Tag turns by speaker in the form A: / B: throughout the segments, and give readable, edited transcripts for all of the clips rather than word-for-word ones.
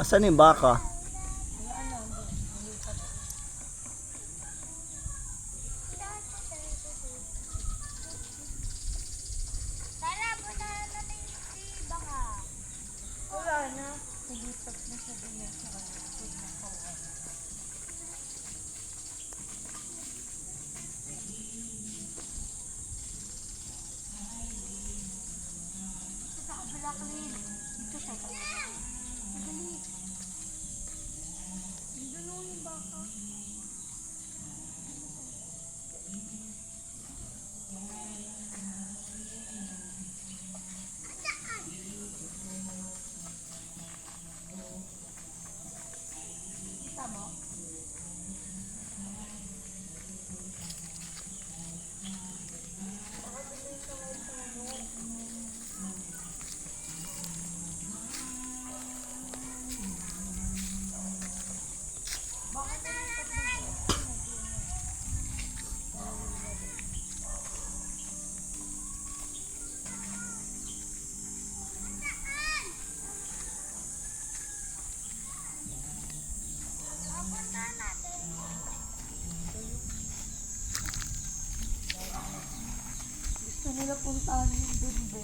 A: Asan yung baka?
B: Wala na. Nilipat na siya din sa gusto nila puntahan yung dun, be.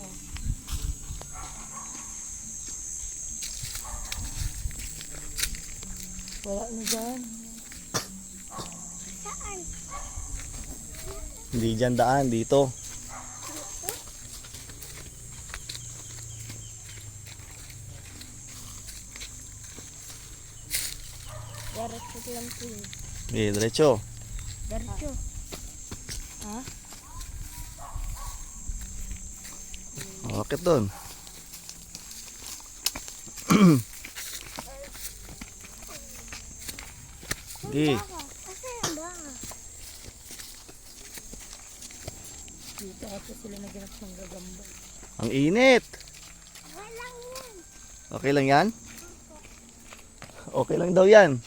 B: Wala na dyan.
C: Saan?
A: Hindi dyan daan, dito.
C: Diretso lang po.
A: Diretso.
C: Diretso. Ha?
A: Bakit doon? Di.
C: Kasi yung baka.
B: Dito ata sila naganap ng gagamba.
A: Ang init.
C: Walang yan.
A: Okay lang yan? Okay lang daw yan.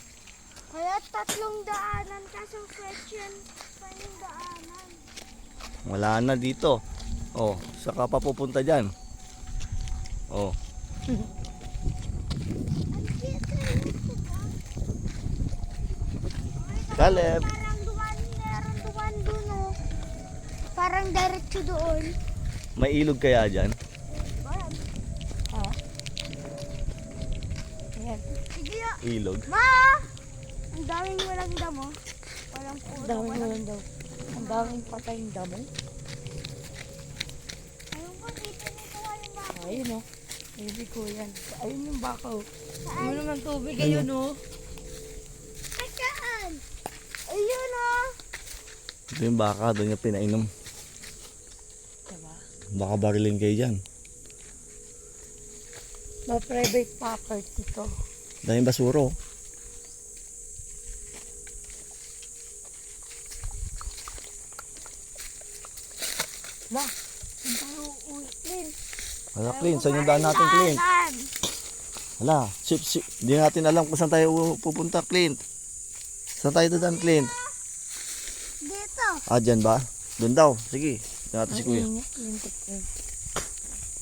C: Kaya 3 daanan kasi question pa yung daanan.
A: Wala na dito. Oh, saka pa pupunta dyan. Oh. Caleb.
C: Parang meron duman dun oh. Parang diretso doon.
A: May ilog kaya dyan?
B: Ha? Ayan.
C: Sige ya.
A: Ilog.
C: Ma! Ang daming walang damo. Walang
B: Ang
C: puro.
B: daming naman daw. Ang daming patayong damo.
C: Ayun po, dito nito walang baka.
B: Ayun o. Baby ko yan. Ayun yung baka o.
C: Saan?
B: Ayun naman tubig. Ayun o.
C: Ay, saan? Ayun oh.
A: Ito yung baka, doon yung pinainom.
B: Diba?
A: Baka barilin kayo dyan.
B: Ma-private property to.
A: Daming basuro.
B: La, hindi tayo uuwi.
A: Wala, Clint. Saan yung daan natin, Clint?
C: Saan?
A: Wala. Hindi natin alam kung saan tayo pupunta, Clint. Saan tayo dadaan, Clint?
C: Dito.
A: Ah, dyan ba? Doon daw. Sige. Tignan natin si Kuya.
B: Ang init yung tiktik.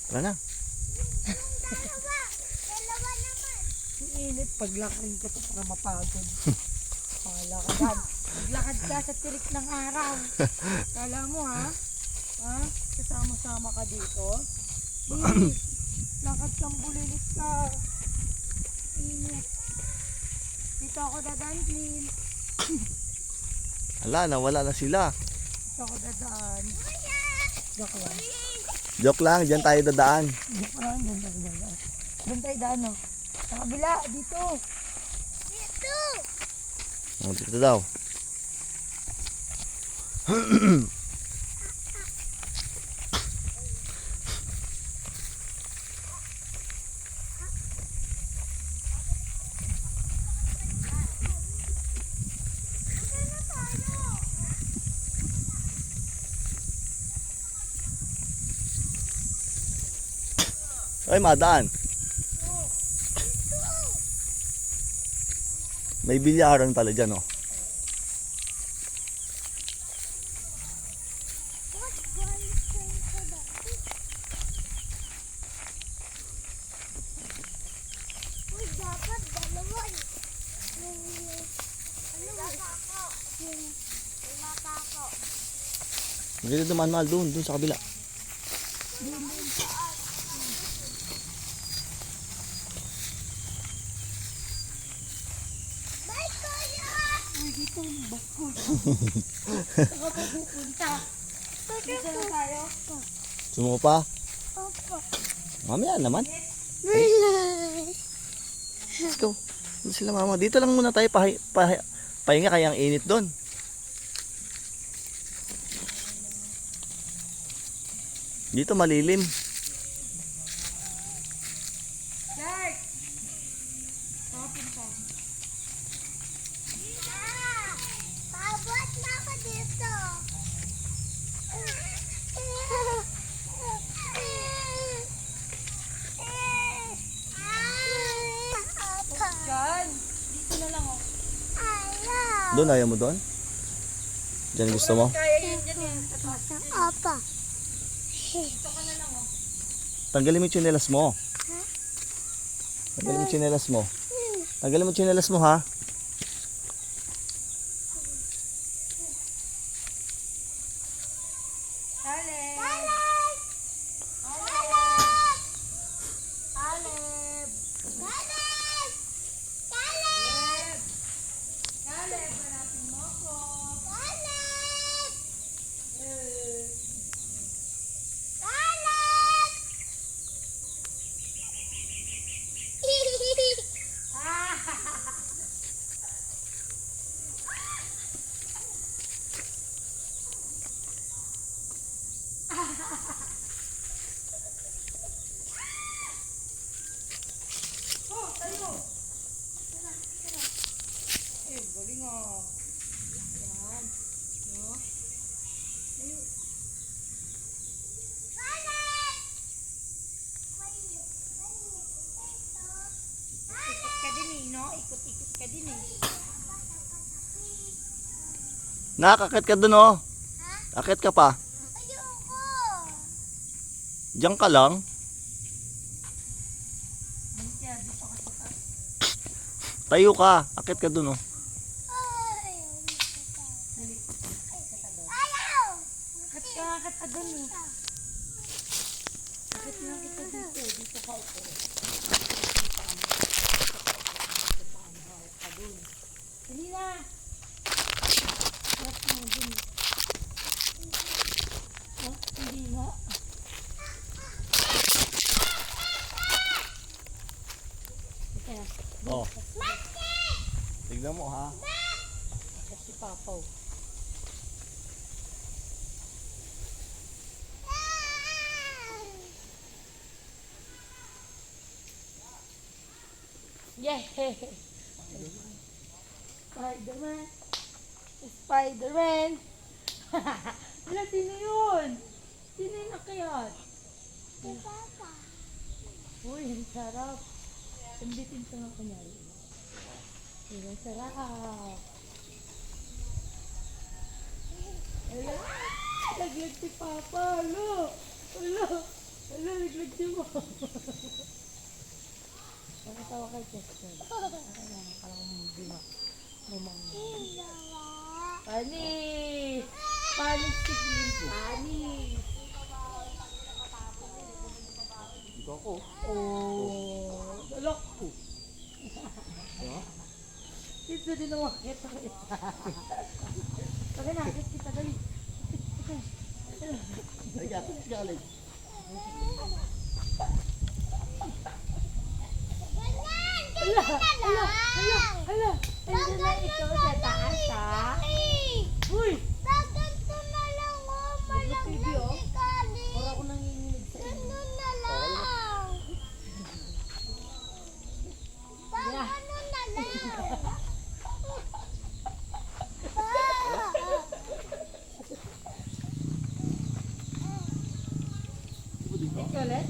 A: Tara na.
C: Dalawa. Dalawa naman.
B: Ang init. Paglakarin ka to para mapagod. Paglakad. Paglakad ka sa tirik ng araw. Kala mo ha? Ha? Kasama-sama ka dito? Init. Lakad kang bulilit ka. Init. Dito ako dadaan, clean.
A: Wala na, wala na sila.
B: dito ako dadaan. Joke lang.
A: Joke lang, dyan tayo dadaan.
B: Joke lang, doon tayo dadaan. Doon tayo daan, no? Sa kabila, dito.
C: Dito.
A: Oh, dito daw. Ay, madaan. May bilyaran pala dyan, oh.
C: What one thing for that? Uy, dapat dalawa eh. Yung matako. Yung matako.
A: Hindi dumaan, mahal. Doon sa kabila.
C: Bye, Kuya!
B: Uy, dito yung bakul. Saka pa pupunta. Dito na tayo.
A: Sumuko pa.
C: Opo.
A: Mamaya naman. Let's go. Doon sila mama. Dito lang muna tayo pahinga kaya ang init doon. Dito malilim.
B: Clark! Papunta.
C: Pabuhat na ako dito.
B: Diyan. Dito na lang, oh.
C: Ayaw.
A: Doon ayaw mo doon? Diyan gusto mo?
B: Kaya yun dyan, yan.
C: Apa.
B: Dito ka na lang, oh.
A: Tanggalin mo yung tsinelas mo. Tanggalin mo yung tsinelas mo. Tanggalin mo yung tsinelas mo, ha?
B: Caleb!
C: Caleb!
B: Caleb!
C: Caleb! Caleb!
B: Caleb, hanapin mo ako.
C: Caleb!
B: Eh,
C: Caleb!
B: Oh, tayo! Eh, galing, oh. Yan. No? Tayo. Ikot ka din, eh, no? Ikot-ikot ka din, eh.
A: Nakakakit ka doon, oh. Akit ka pa.
C: Ayoko!
A: Diyan ka lang.
B: Kaya dito ka sa taas.
A: Tayo ka. Akit ka doon, oh.
B: Dali.
C: Ayaw!
B: Akit ka dun, eh. Akit na kita dito. Dito ka upo. Dali na. Akit mo dun. Oh, hindi na. Ito na.
A: Oh. Tignan mo, ha?
B: Akit si Papaw. Yeah! Spider-Man! Spider-Man! Wala, sino yun? Sino yung nakyat?
C: Si Papa.
B: Uy, ang sarap. Sambitin ko nga kunyari. Uy, ang sarap. Hala, laglag si Papa. Hala, hala, hala, laglag si Papa. Nakatawa kay Chester. Akala ko hindi mamang.
C: Dalawa.
B: Panis! Panis si Clint. Panis!
A: Ito ako.
B: Oh, dalak ko. Ito din ang wakit. Pag nakakit kita dali.
A: Ay, gato, galing.
B: Hala, hala, hala, hala. Andun na ito sa taas, ha? Uy!
C: Ganito na lang, oh. Malaglag si Kali.
B: Para ako nanginginig sa inyo.
C: Ganun na lang. Ganun na lang.
B: Ito ulit?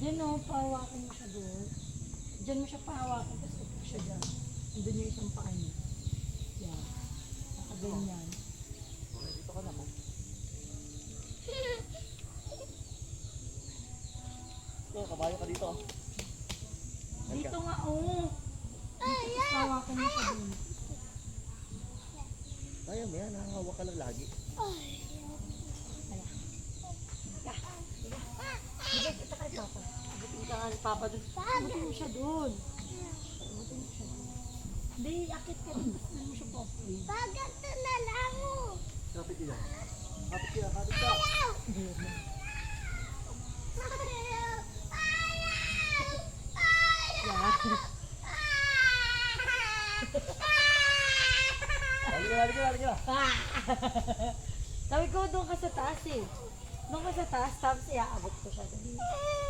B: Diyan o, pahawakan mo siya doon. Diyan mo siya pahawakan, tapos ito siya dyan. Andun yung isang paa niya. Yan. Nakaganyan.
A: Dito ka na po. Ito, kabayo ka dito.
B: Dito nga, oh. Pahawakan mo siya doon.
A: Kaya mo yan, nakakawa ka lang lagi.
B: Bigay kita kay Papa. Butin ka nga ni Papa doon. Butin mo siya doon. Butin mo siya doon. Hindi, akit ka doon. Basta mo siya papuin.
C: Ganito na lang, oh.
A: Kapit ka. Kapit ka, kapit ka. Lagi ka.
B: Sabi ko, doon ka sa taas eh. Doon ka sa taas, tapos iaabot ko siya doon.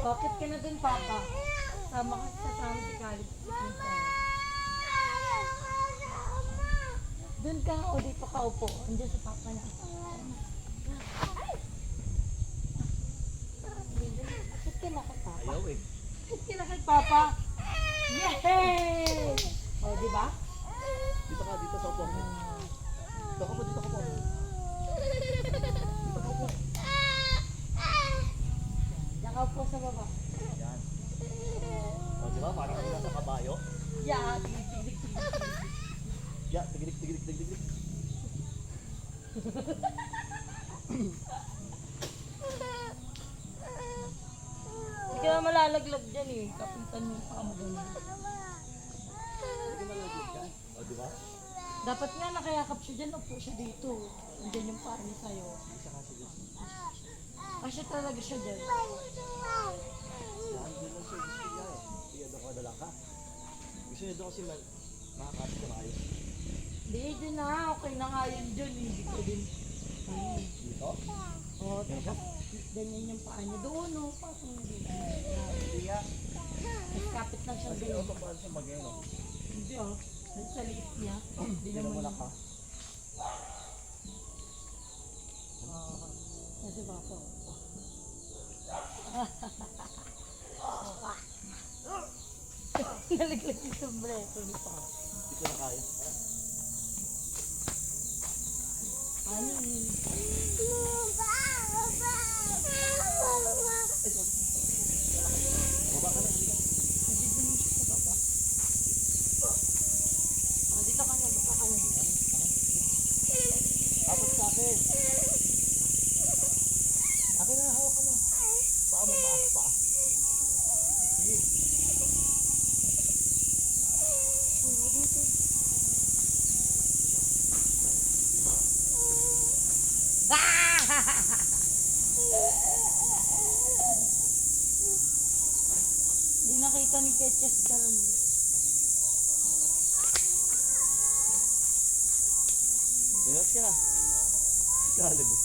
B: Bakit ka na doon, Papa? Sama ka sa sama si Caleb. Doon ka, o dito ka upo. Andiyan si Papa na. Bakit ka na kay Papa?
A: Ayaw eh.
B: Bakit ka na kay Papa? Yay! O, di ba?
A: Dito ka, dito sa upo. Dito ka po, dito ka po.
B: Diyan ka upo sa baba.
A: Yan. O, di ba? Parang kami nasa kabayo.
B: Yeah, tigil.
A: Ya, tigirik.
B: Hindi ka na malalaglag dyan eh. Kapitan mo pa mo ganyan.
A: Hindi malagit ka. O, di ba?
B: Dapat nga nakayakap siya dyan, upo siya dito. Andyan yung paa niya sa'yo.
A: Isa kasi dito.
B: Asya talaga siya dyan.
A: Yan, din lang siya. Gusto niya eh. Kaya doon ka dala ka. Gusto niya doon kasi makakapit ka na kayo.
B: Hindi, dyan na. Okay na nga yun dyan. Hindi ko din. Ayun.
A: Dito?
B: Oo, tapos ganyan yung paa niya. Doon, no. Pasok na dito.
A: Hindi nga.
B: Tapos kapit lang siya
A: Kasi
B: doon.
A: auto pa siya mag-eno.
B: Hindi ah. Dahil sa liit niya. Hindi
A: Hindi naman
B: naman.
A: ka.
B: Kasi baka. Nalaglag yung sombrero ni Papa.
A: Hindi ko na kaya.
B: Ano yun?
A: Baba ka na.
B: Nandito naman siya sa baba. Dito ka na. Baka ka na dito.
A: Tapos sa akin. Akin na, hawak ka mo. Paa mo, paa. Sige.
B: Hindi nakita ni Ketches Darmo.
A: Dinas ka na. Kalebo.